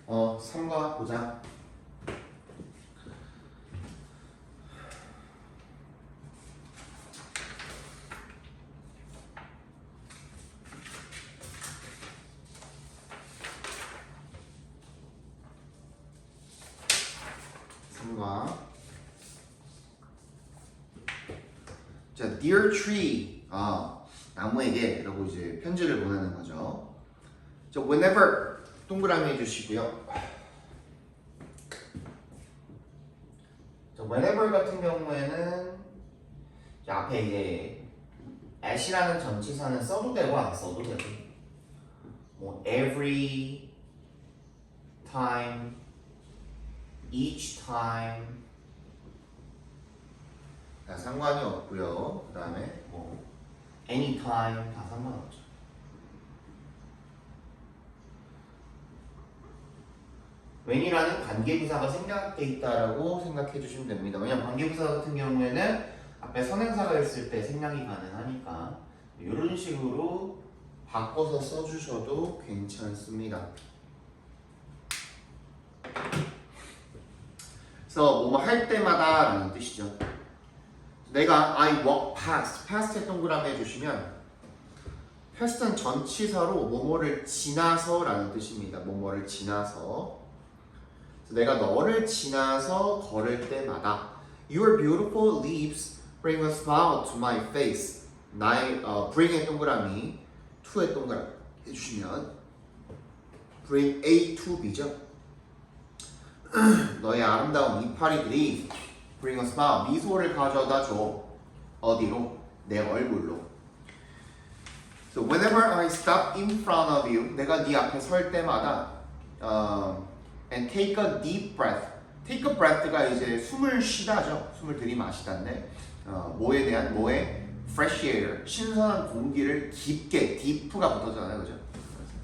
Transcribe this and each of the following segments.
3과 보자. 자, Dear Tree, 나무에게 라고 이제 편지를 보내는 거죠. 자, whenever 동그라미 해주시고요. 자, whenever 같은 경우에는 자, 앞에 이제 at이라는 전치사는 써도 되고 안 써도 되고, 뭐 every time, each time. 다 상관이 없고요. 그 다음에 뭐 anytime 다 상관없죠. when이라는 관계부사가 생략돼 있다라고 생각해 주시면 됩니다. 왜냐면 관계부사 같은 경우에는 앞에 선행사가 있을 때 생략이 가능하니까 이런 식으로 바꿔서 써주셔도 괜찮습니다. 그래서 뭐뭐 할 때마다 라는 뜻이죠. 내가 I walk past, past에 동그라미 해주시면 past는 전치사로 뭐뭐를 지나서 라는 뜻입니다. 뭐뭐를 지나서. 그래서 내가 너를 지나서 걸을 때마다 Your beautiful leaves bring a smile to my face. 나의 bring의 동그라미, to의 동그라미 해주시면 bring A to B죠. 너의 아름다운 이파리들이 bring a smile, 미소를 가져다 줘. 어디로? 내 얼굴로. So whenever I stop in front of you, 내가 네 앞에 설 때마다 and take a deep breath. take a breath가 이제 숨을 쉬다죠. 숨을 들이마시다인데 뭐에 대한 뭐에 fresh air, 신선한 공기를 깊게, deep가 붙었잖아요, 그죠?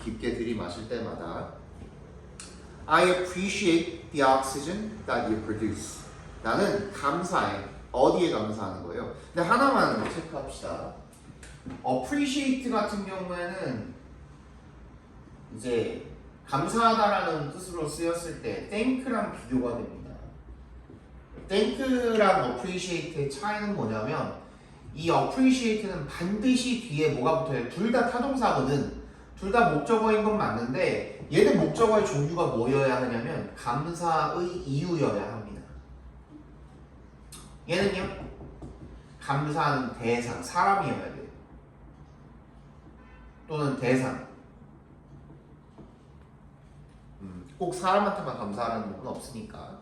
깊게 들이마실 때마다 I appreciate the oxygen that you produce. 나는 감사해. 어디에 감사하는 거예요? 근데 하나만 체크합시다. appreciate 같은 경우에는 이제 감사하다라는 뜻으로 쓰였을 때 thank랑 비교가 됩니다. thank랑 appreciate의 차이는 뭐냐면 이 appreciate는 반드시 뒤에 뭐가 붙어요? 둘 다 타동사거든. 둘 다 목적어인 건 맞는데 얘는 목적어의 종류가 뭐여야 하냐면 감사의 이유여야 합니다. 얘는요? 감사하는 대상, 사람이어야 돼요. 또는 대상. 꼭 사람한테만 감사하는 부분은 없으니까.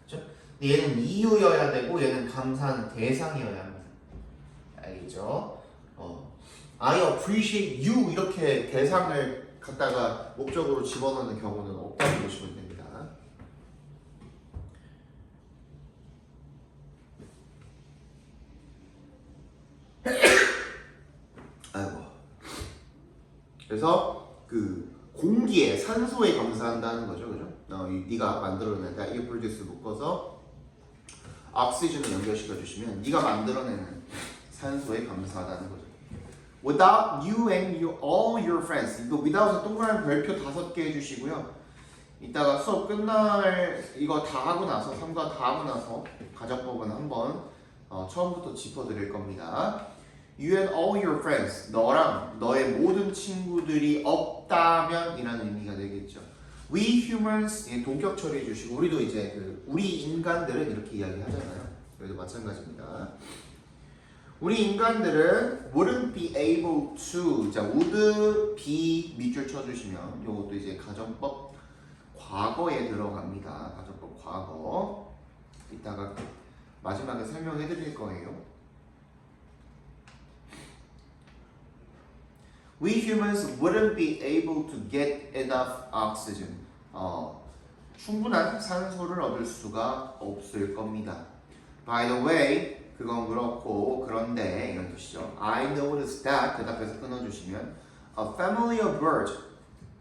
그렇죠? 얘는 이유여야 되고 얘는 감사하는 대상이어야 합니다. 알겠죠? I appreciate you 이렇게 대상을 갖다가 목적으로 집어넣는 경우는 없다고 보시면 됩니다. 아이고. 그래서 그 공기에 산소에 감사한다는 거죠, 그죠? 네가 만들어낸 that you produce 묶어서 oxygen을 연결시켜 주시면 네가 만들어내는 산소에 감사하다는 거죠. Without you and all your friends. 이거 without에 동그라미 별표 5개 해주시고요. 이따가 수업 끝날 이거 다 하고 나서 3과 다 하고 나서 가정법은 한번 처음부터 짚어드릴 겁니다. You and all your friends. 너랑 너의 모든 친구들이 없다면 이라는 의미가 되겠죠. We humans 동격 처리해 주시고 우리도 이제 우리 인간들은 이렇게 이야기하잖아요. 여기도 마찬가지입니다. 우리 인간들은 wouldn't be able to. 자, would be 밑줄 쳐주시면 이것도 이제 가정법 과거에 들어갑니다. 가정법 과거. 이따가 마지막에 설명해 드릴 거예요. We humans wouldn't be able to get enough oxygen. 충분한 산소를 얻을 수가 없을 겁니다. By the way, 그건 그렇고 그런데 이런 뜻이죠. I noticed that 대답해서 끊어주시면 a family of birds.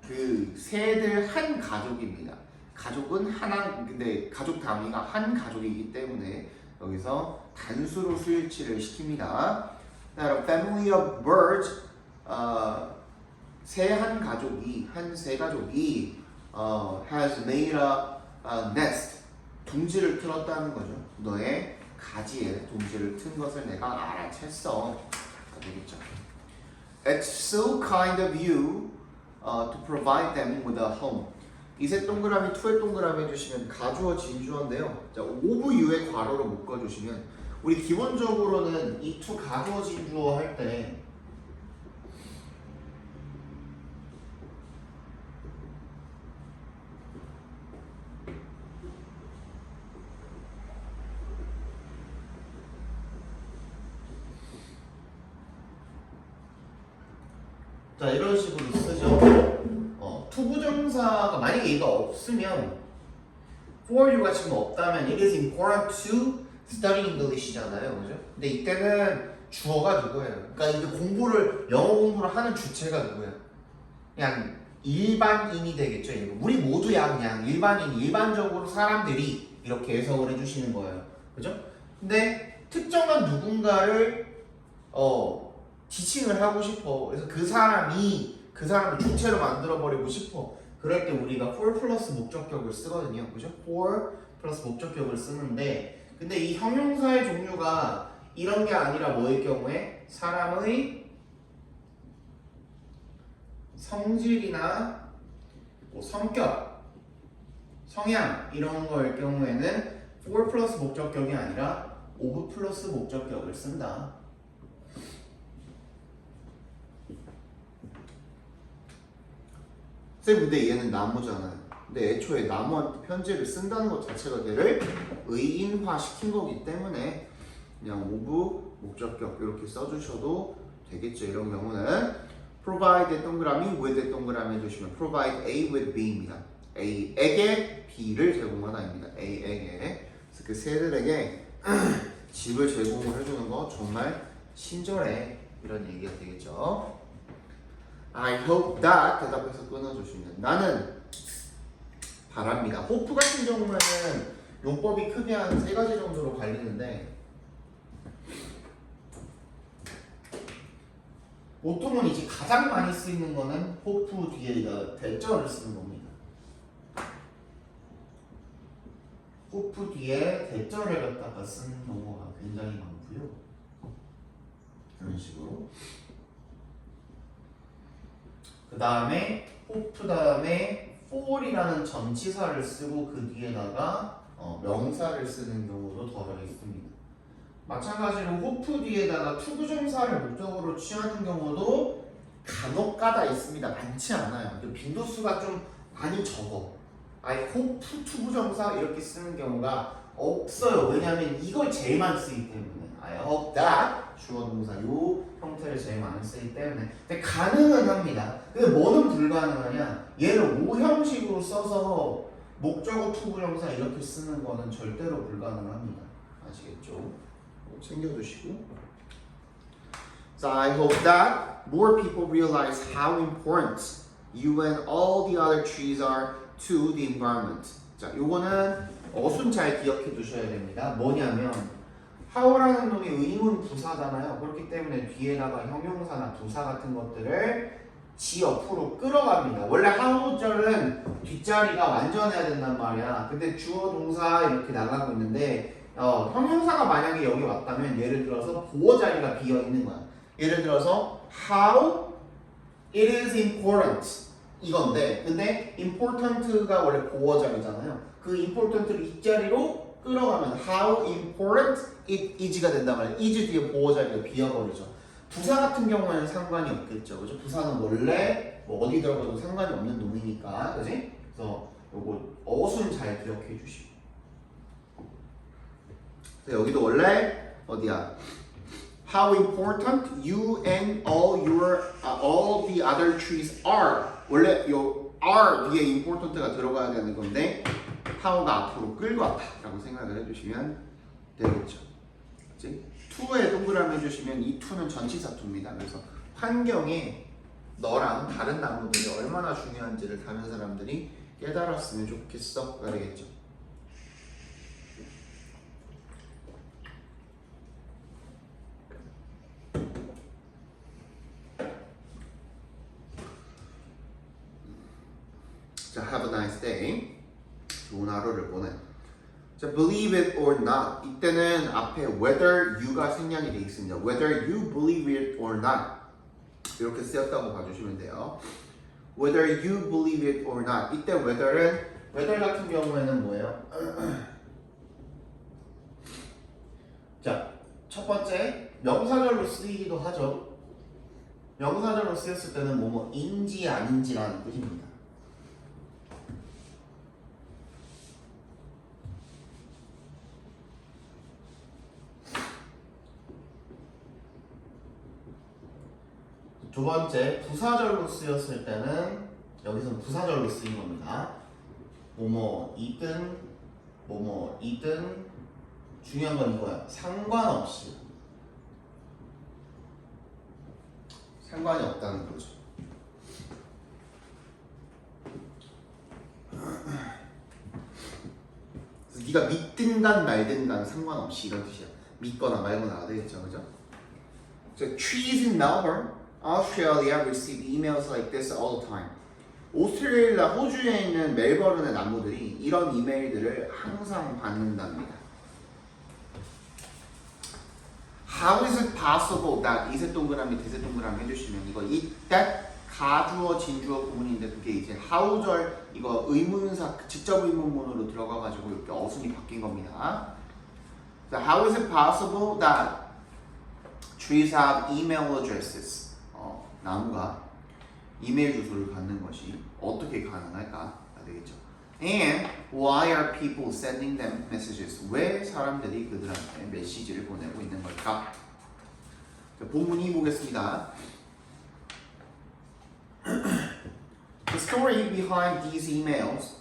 그 새들 한 가족입니다. 가족은 하나, 근데 가족 단위가 한 가족이기 때문에 여기서 단수로 수일치를 시킵니다. A family of birds. 새 한 가족이 새 가족이 has made a nest. 둥지를 틀었다는 거죠. 너의 가지에 둥지를 튼 것을 내가 알아챘어. 되겠죠. It's so kind of you to provide them with a home. 이세 동그라미, 투의 동그라미 해주시면 가주어, 진주어인데요. 자, of you의 괄호로 묶어주시면 우리 기본적으로는 이 to 가주어, 진주어 할 때 자, 이런 식으로 쓰죠. 투부정사가 만약에 얘가 없으면 for you가 지금 없다면 it is important to study English잖아요, 그죠? 근데 이때는 주어가 누구예요? 그러니까 이제 영어 공부를 하는 주체가 누구예요? 그냥 일반인이 되겠죠. 우리 모두야 그냥 일반인, 일반적으로 사람들이 이렇게 해석을 해주시는 거예요, 그죠? 근데 특정한 누군가를 지칭을 하고 싶어. 그래서 그 사람을 주체로 만들어 버리고 싶어. 그럴 때 우리가 for 플러스 목적격을 쓰거든요. 그죠? for 플러스 목적격을 쓰는데 근데 이 형용사의 종류가 이런 게 아니라 뭐일 경우에 사람의 성질이나 뭐 성격, 성향 이런 거일 경우에는 for 플러스 목적격이 아니라 of 플러스 목적격을 쓴다. 쌤 근데 얘는 나무잖아요. 근데 애초에 나무한테 편지를 쓴다는 것 자체가 걔를 의인화시킨 거기 때문에 그냥 of 목적격 이렇게 써주셔도 되겠죠. 이런 경우는 provide 동그라미 with 동그라미 해주시면 provide A with B입니다. A에게 B를 제공하다입니다. A에게 그래서 그 새들에게 집을 제공을 해주는 거 정말 친절해 이런 얘기가 되겠죠. I hope that 대답해서 끊어주시면 나는 바랍니다. hope 같은 경우에는 용법이 크게 한 3가지 정도로 갈리는데 보통은 이제 가장 많이 쓰이는 거는 hope 뒤에 대절을 쓰는 겁니다. hope 뒤에 대절을 갖다가 쓰는 경우가 굉장히 많고요. 이런 식으로 그 다음에 hope 다음에 for이라는 전치사를 쓰고 그 뒤에다가 명사를 쓰는 경우도 더러 있습니다. 마찬가지로 hope 뒤에다가 투부정사를 목적으로 취하는 경우도 간혹가다 있습니다. 많지 않아요. 빈도수가 좀 많이 적어. I hope 투부정사 이렇게 쓰는 경우가 없어요. 왜냐하면 이걸 제일 많이 쓰기 때문에. I hope that 주어 동사 요 형태를 제일 많이 쓰기 때문에. 근데 가능은 합니다. 근데 뭐는 불가능하냐? 얘를 O 형식으로 써서 목적어 투부정사 이렇게 쓰는 거는 절대로 불가능합니다. 아시겠죠? 꼭 챙겨두시고. So I hope that more people realize how important you and all the other trees are to the environment. 자, 요거는 어순 잘 기억해 두셔야 됩니다. 뭐냐면 how라는 놈이 의문 부사잖아요. 그렇기 때문에 뒤에다가 형용사나 부사 같은 것들을 지 옆으로 끌어갑니다. 원래 how절은 뒷자리가 완전해야 된단 말이야. 근데 주어 동사 이렇게 나가고 있는데 형용사가 만약에 여기 왔다면 예를 들어서 보어 자리가 비어 있는 거야. 예를 들어서 how it is important 이건데 근데 important가 원래 보어 자리잖아요. 그 important를 이 자리로 끌어가면 how important it is가 된단 말이에요. is 뒤에 보어 자리가 비어버리죠. 부사 같은 경우에는 상관이 없겠죠. 그죠? 부사는 원래 뭐 어디 들어가도 상관이 없는 놈이니까. 그지? 그래서 요거 어순 잘 기억해 주시고. 여기도 원래 어디야? How important you and all the other trees are. 원래 요 are 뒤에 important가 들어가야 되는 건데 how가 앞으로 끌고 왔다라고 생각을 해주시면 되겠죠. 그치? to에 동그라미 해주시면 이 to는 전치사 to입니다. 그래서 환경에 너랑 다른 나무들이 얼마나 중요한지를 다른 사람들이 깨달았으면 좋겠어가 되겠죠. 자, have a nice 좋은 하루를 보내. 자, believe it or not. 이때는 앞에 whether you가 생략이 되어 있습니다. whether you believe it or not. 이렇게 쓰였다고 봐주시면 돼요. whether you believe it or not. 이때 whether 같은 경우에는 뭐예요? 자, 첫 번째 명사절로 쓰이기도 하죠. 명사절로 쓰였을 때는 뭐뭐인지 아닌지라는 뜻입니다. 두 번째 부사절로 쓰였을 때는 여기서는 부사절로 쓰인 겁니다. 뭐뭐이든 중요한 건 이거야. 상관없이 상관이 없다는 거죠. 그래서 네가 믿든간 말든간 상관없이 이런 뜻이야. 믿거나 말거나 안 되겠죠, 그죠? So trees in Melbourne, Australia receive emails like this all the time. 오스트레일리아 호주에 있는 멜버른의 나무들이 이런 이메일들을 항상 받는답니다. How is it possible that 이세 동그라미 대세 동그라미 해주시면 이거 that 가주어 진주어 구문인데 그게 이제 how절 이거 의문사 직접 의문문으로 들어가가지고 이렇게 어순이 바뀐 겁니다. So how is it possible that trees have email addresses? 나무가 이메일 주소를 갖는 것이 어떻게 가능할까? 되겠죠. And why are people sending them messages? 왜 사람들이 그들한테 메시지를 보내고 있는 걸까? 자, 본문 2 보겠습니다. The story behind these emails.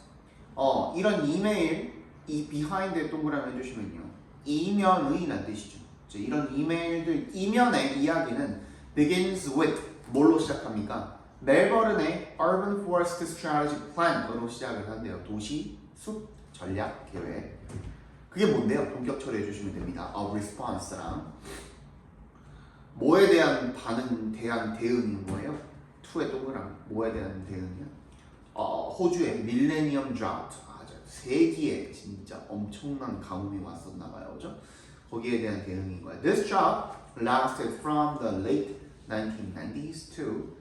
이런 이메일 이 behind에 동그라미 해주시면요. 이면의란 뜻이죠. 자, 이런 이메일들 이면의 이야기는 begins with 뭘로 시작합니까? 멜버른의 Urban Forest Strategy Plan으로 시작을 한대요. 도시 숲 전략 계획. 그게 뭔데요? 본격 처리해 주시면 됩니다. A response랑 뭐에 대한 대응이 뭐예요? to의 동그라미. 뭐에 대한 대응이요? 호주의 밀레니엄 드라우트. 세기에 진짜 엄청난 가뭄이 왔었나봐요, 그죠? 거기에 대한 대응인 거예요. This drought lasted from the late 1990s to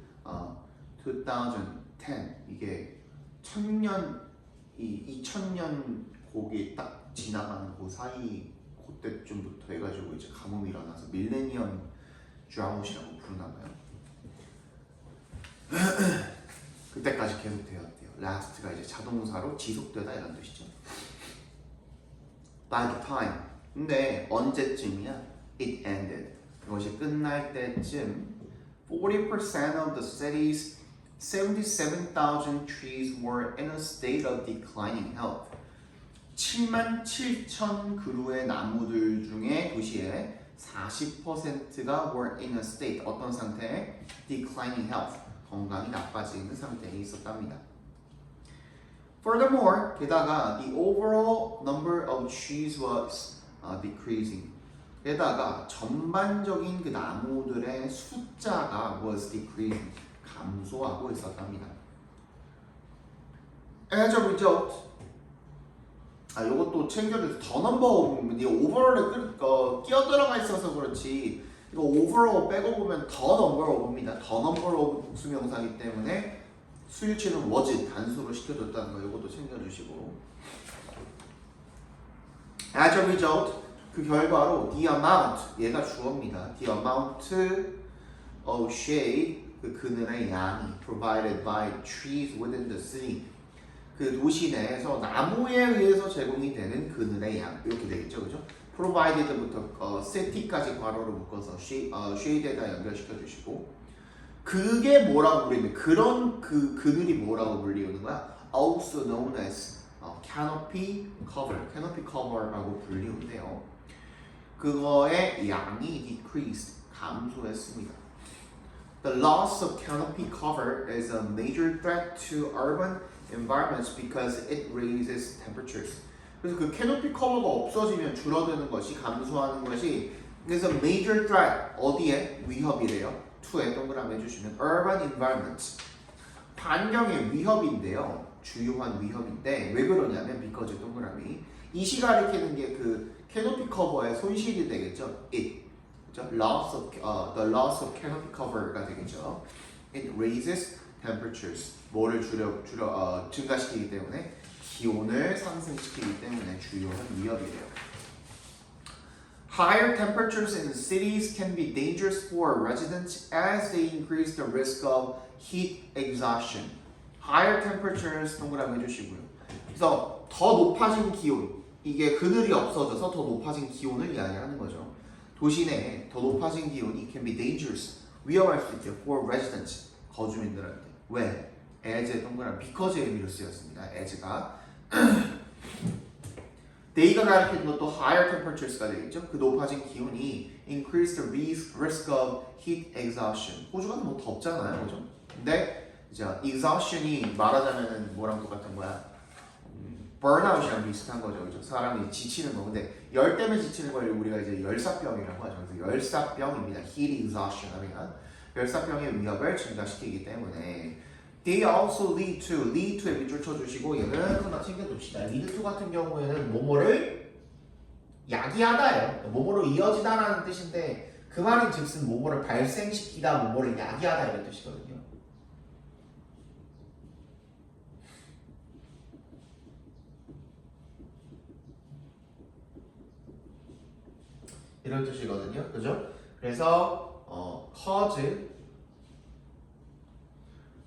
2010. 이게 2000년 거기 딱 지나가는 그 사이 그때쯤부터 해가지고 이제 가뭄이 일어나서 밀레니엄 드라웃이라고 부르나봐요. 그때까지 계속 되었대요. last가 이제 자동사로 지속되다 이런 뜻이죠. By the time. 근데 언제쯤이야? It ended. 이것이 끝날 때쯤 40% of the city's 77,000 trees were in a state of declining health. 77,000 그루의 나무들 중에 도시의 40%가 were in a state, 어떤 상태에? declining health, 건강이 나빠지는 상태에 있었답니다. Furthermore, 게다가 the overall number of trees was decreasing. 게다가 전반적인 그 나무들의 숫자가 was decreasing, 감소하고 있었답니다. As a result, 요것도 챙겨줘서 더 넘버 보면 이 오버롤에 끼어들어가 있어서 그렇지 이거 오버롤 빼고 보면 더 넘버 오브입니다. 더 넘버 오브 복수명사이기 때문에 수일치는 was 단수로 시켜줬다는 거 이것도 챙겨주시고 As a result, 그 결과로 the amount, 얘가 주어입니다. The amount of shade, 그 그늘의 양이 provided by trees within the city, 그 도시 내에서 나무에 의해서 제공이 되는 그늘의 양 이렇게 되겠죠, 그죠? provided부터 city까지 괄호로 묶어서 shade에다 연결시켜 주시고 그게 뭐라고 불리는 그런 그 그늘이 뭐라고 불리는 거야? Also known as canopy cover라고 불리는데요. 그거의 양이 decreased, 감소했습니다. The loss of canopy cover is a major threat to urban environments because it raises temperatures. 그래서 그 캐노피 커버가 없어지면 줄어드는 것이 감소하는 것이 그래서 major threat 어디에 위협이래요? to에 동그라미 해주시면 urban environments 환경의 위협인데요. 주요한 위협인데 왜 그러냐면 because 동그라미. 이시 가리키는 게 그 캐노피 커버의 손실이 되겠죠. it. 그죠? loss of the loss of canopy cover가 되겠죠. It raises temperatures. 뭐를 증가시키기 때문에 기온을 상승시키기 때문에 주요한 위협이래요. Higher temperatures in cities can be dangerous for residents as they increase the risk of heat exhaustion. Higher temperatures 동그라미 해주시고요. 그래서 더 높아진 기온, 이게 그늘이 없어져서 더 높아진 기온을 이야기하는 거죠. 도시 내에 더 높아진 기온이 can be dangerous, 위험할 수 있대요. For residents, 거주민들한테. 왜? as 동그라미 because의 의미로 쓰였습니다. as가 day가 가리키는 것도 higher temperatures가 되겠죠. 그 높아진 기온이 increase the risk of heat exhaustion. 호주가 뭐 덥잖아요, 그죠? 근데 이제 exhaustion이 말하자면은 뭐랑 똑같은 거야? burnout이랑 비슷한 거죠, 그죠? 사람이 지치는 거. 근데 열 때문에 지치는 걸 우리가 이제 열사병이라고 하죠. 그래서 열사병입니다. heat exhaustion 하면 열사병의 위협을 증가시키기 때문에. They also lead to에 밑줄 쳐주시고 얘는 하나 챙겨둡시다. lead to 같은 경우에는 뭐뭐를 야기하다예요. 뭐뭐로 이어지다라는 뜻인데 그 말인 즉슨 뭐뭐를 발생시키다, 뭐뭐를 야기하다 이런 뜻이거든요. 이런 뜻이거든요. 그죠? 그래서 cause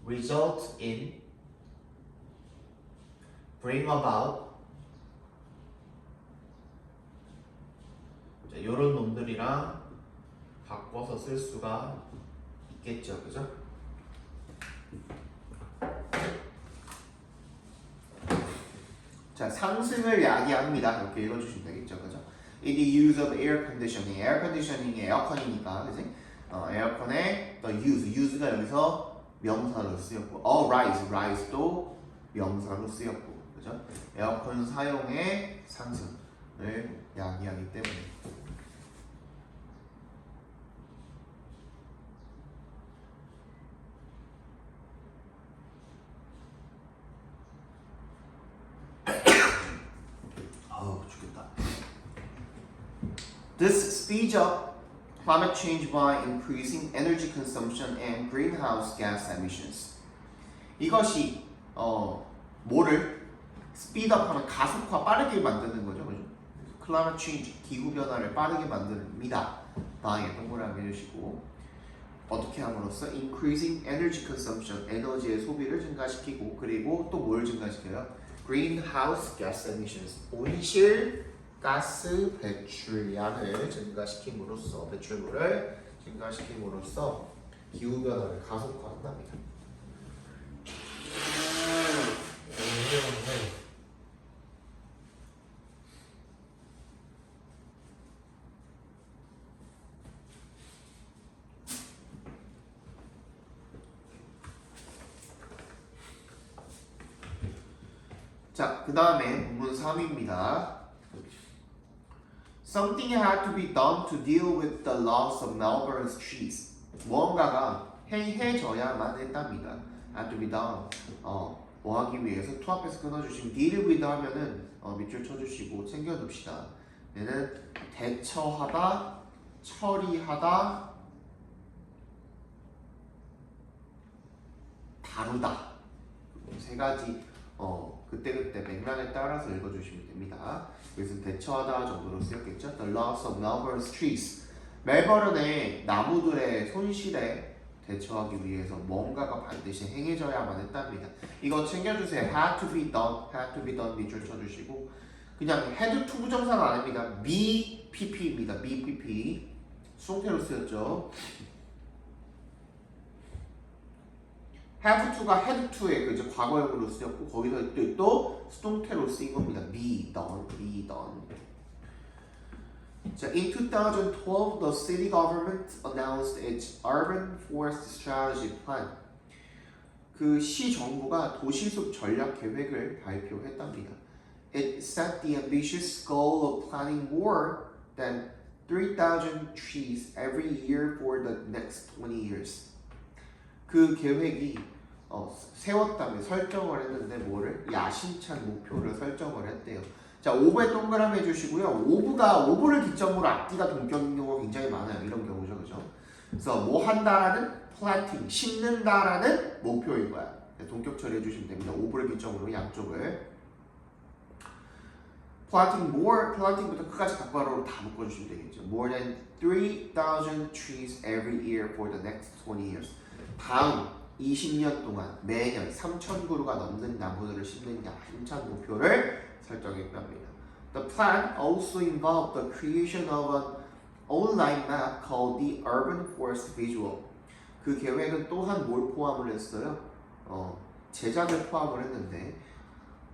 result in, bring about, 이런 놈들이랑 바꿔서 쓸 수가 있겠죠, 그죠? 자, 상승을 야기합니다. 이렇게 읽어주시면 되겠죠, 그죠? In the use of air conditioning, air conditioning이 에어컨이니까, 그지? 에어컨의 the use가 여기서 명사로 쓰였고, rise도 명사로 쓰였고, 그죠? 에어컨 사용의 상승을 야기하기 때문에. 죽겠다. This speeds up climate change by increasing energy consumption and greenhouse gas emissions. 이것이 뭐를 speed up 하면 가속화, 빠르게 만드는 거죠, 그죠? climate change, 기후 변화를 빠르게 만듭니다. by 동그라미 해주시고 어떻게 함으로써 increasing energy consumption, 에너지의 소비를 증가시키고 그리고 또 뭘 증가시켜요? greenhouse gas emissions, 온실 가스 배출량을 증가시킴으로써 배출물을 증가시킴으로써 기후 변화를 가속화한답니다. 자, 그 다음에 본문 3입니다. Something had to be done to deal with the loss of Melbourne's trees. 무언가가 해줘야만 했답니다. Had to be done. 뭐 하기 위해서 to 앞에서 끊어주시면 deal with 하면은 밑줄 쳐주시고 챙겨둡시다. 얘는 대처하다, 처리하다, 다루다. 세 가지 그때그때 맥락에 따라서 읽어주시면 됩니다. 여기서 대처하다 정도로 쓰였겠죠. The loss of Melbourne's trees. 멜버른의 나무들의 손실에 대처하기 위해서 뭔가가 반드시 행해져야만 했답니다. 이거 챙겨주세요. had to be done 밑줄 쳐주시고 그냥 had to 부정사는 아닙니다. BPP입니다. BPP 수동태로 쓰였죠. have to가 had to의 이제 과거형으로 쓰였고 거기서 또 수동태로 쓰인 겁니다. be done. 자, in 2012, the city government announced its urban forest strategy plan. 그 시 정부가 도시숲 전략 계획을 발표했답니다. It set the ambitious goal of planting more than 3,000 trees every year for the next 20 years. 그 계획이 세웠다며 설정을 했는데 뭐를? 야심찬 목표를 설정을 했대요. 자, 오브에 동그라미 해주시고요. 오브를 기점으로 앞뒤가 동격인 경우가 굉장히 많아요. 이런 경우죠, 그죠? 그래서 뭐 한다라는 planting, 심는다라는 목표인 거야. 동격 처리해 주시면 됩니다. 오브를 기점으로 양쪽을. planting부터 끝까지 각괄호로 다 묶어주시면 되겠죠. More than 3,000 trees every year for the next 20 years. 다음 20년 동안 매년 3,000그루가 넘는 나무들을 심는 야심찬 목표를 설정했답니다. The plan also involved the creation of an online map called the Urban Forest Visual. 그 계획은 또한 뭘 포함을 했어요? 제작을 포함을 했는데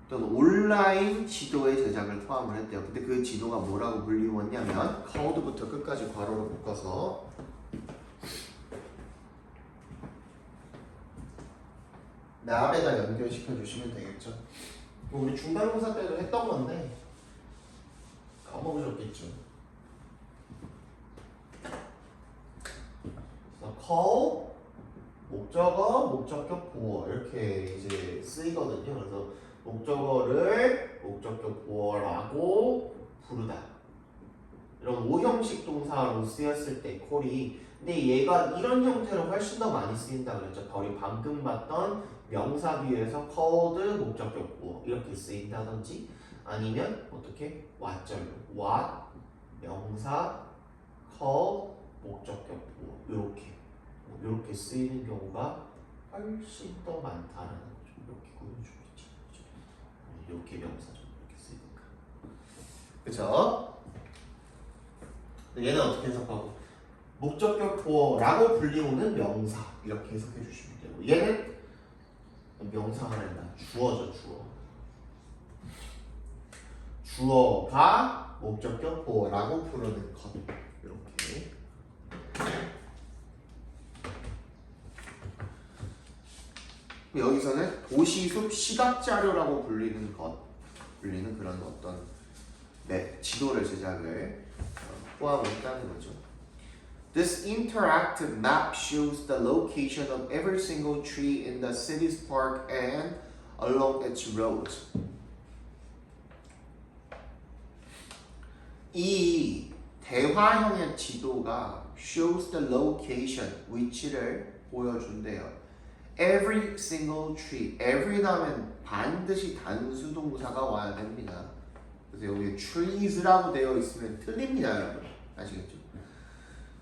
또는 온라인 지도의 제작을 포함을 했대요. 근데 그 지도가 뭐라고 불리웠냐면 code부터 끝까지 괄호로 묶어서 맵에다 연결시켜 주시면 되겠죠. 우리 중간고사 때도 했던 건데 까먹으셨겠죠. 그래서 call, 목적어, 목적격, 보어 이렇게 이제 쓰이거든요. 그래서 목적어를 목적격 보어라고 부르다. 이런 오형식 동사로 쓰였을 때 call이 근데 얘가 이런 형태로 훨씬 더 많이 쓰인다 그랬죠. 우리 방금 봤던 명사 뒤에서 called 목적격 보어 이렇게 쓰인다든지 아니면 어떻게 왓절로 what 명사 call 목적격 보어 이렇게 쓰이는 경우가 훨씬 더 많다라는 거죠. 이렇게 보여주겠죠. 이렇게 명사죠. 이렇게 쓰이니까. 그렇죠? 얘는 어떻게 해석하고 목적격 보어라고 불리우는 명사 이렇게 해석해 주시면 되고 얘는 명사가 아니라 주어죠. 주어가 목적격 보어라고 부르는 것 이렇게 여기서는 도시숲 시각자료라고 불리는 그런 어떤 지도를 제작을 포함을 했다는 거죠. This interactive map shows the location of every single tree in the city's park and along its roads. 이 대화형의 지도가 shows the location, 위치를 보여준대요. Every single tree, every 다음엔 반드시 단수 동사가 와야 됩니다. 그래서 여기 trees라고 되어 있으면 틀립니다, 여러분. 아시겠죠?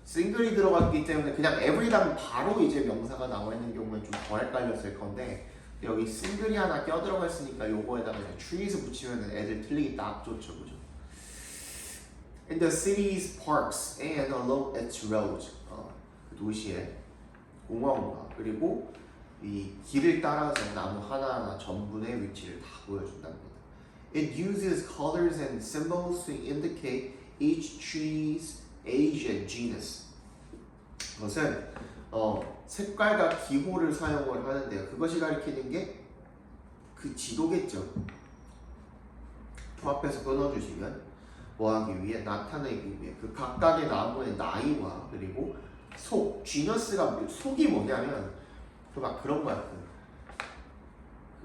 싱글이 들어갔기 때문에 그냥 every 다음 바로 이제 명사가 나와 있는 경우는 좀 더 헷갈렸을 건데 여기 싱글이 하나 껴들어가 있으니까 요거에다가 이제 trees 붙이면 애들 틀리기 딱 좋죠, 그죠? In the city's parks and along its roads, 도시의 공원과 그리고 이 길을 따라서 나무 하나하나 전분의 위치를 다 보여준답니다. It uses colors and symbols to indicate each tree's age and genus. 그것은 색깔과 기호를 사용을 하는데요. 그것이 가리키는 게 그 지도겠죠. 앞에서 끊어주시면 뭐 하기 위해 나타내기 위해 그 각각의 나무의 나이와 그리고 속, 지너스가 속이 뭐냐면 막 그런 거야.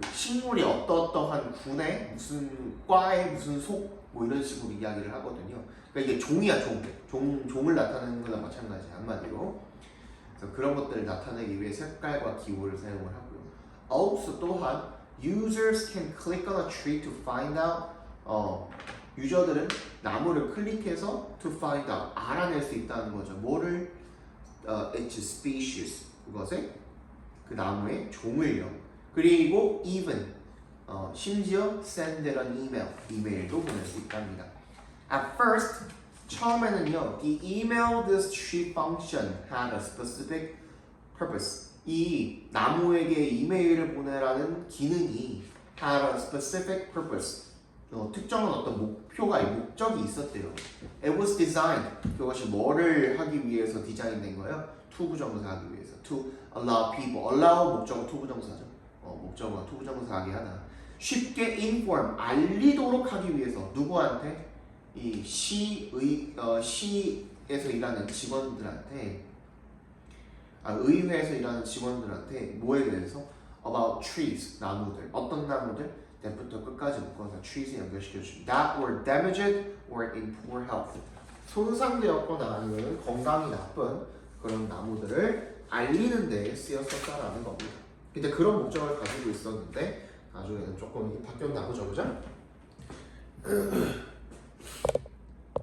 그 식물이 어떠한 군의 무슨 과의 무슨 속 뭐 이런 식으로 이야기를 하거든요. 그러니까 이게 종이야, 종을 나타내는 거랑 마찬가지 한마디로. 그래서 그런 것들을 나타내기 위해 색깔과 기호를 사용을 하고요. Also 또한 users can click on a tree to find out. 유저들은 나무를 클릭해서 to find out 알아낼 수 있다는 거죠. 뭐를? Its species 그것의 그 나무의 종을요. 그리고 even 심지어 send an email 이메일도 보낼 수 있답니다. At first 처음에는요, the email this tree function had a specific purpose. 이 나무에게 이메일을 보내라는 기능이 had a specific purpose. 특정한 어떤 목적이 있었대요. It was designed. 그것이 뭐를 하기 위해서 디자인된 거예요? to 부정사 하기 위해서. To allow people. allow 목적어 to 부정사죠. 목적어가 to 부정사 하기 하나. 쉽게 inform, 알리도록 하기 위해서 누구한테? 이 시에서 일하는 직원들한테 의회에서 일하는 직원들한테 뭐에 대해서? about trees, 나무들. 어떤 나무들? that부터 끝까지 묶어서 trees에 연결시켜 주십니다. that were damaged or in poor health. 손상되었거나 아니면 건강이 나쁜 그런 나무들을 알리는 데 쓰였었다라는 겁니다. 근데 그런 목적을 가지고 있었는데 나중에는 조금 바뀌었나 보죠, 그죠?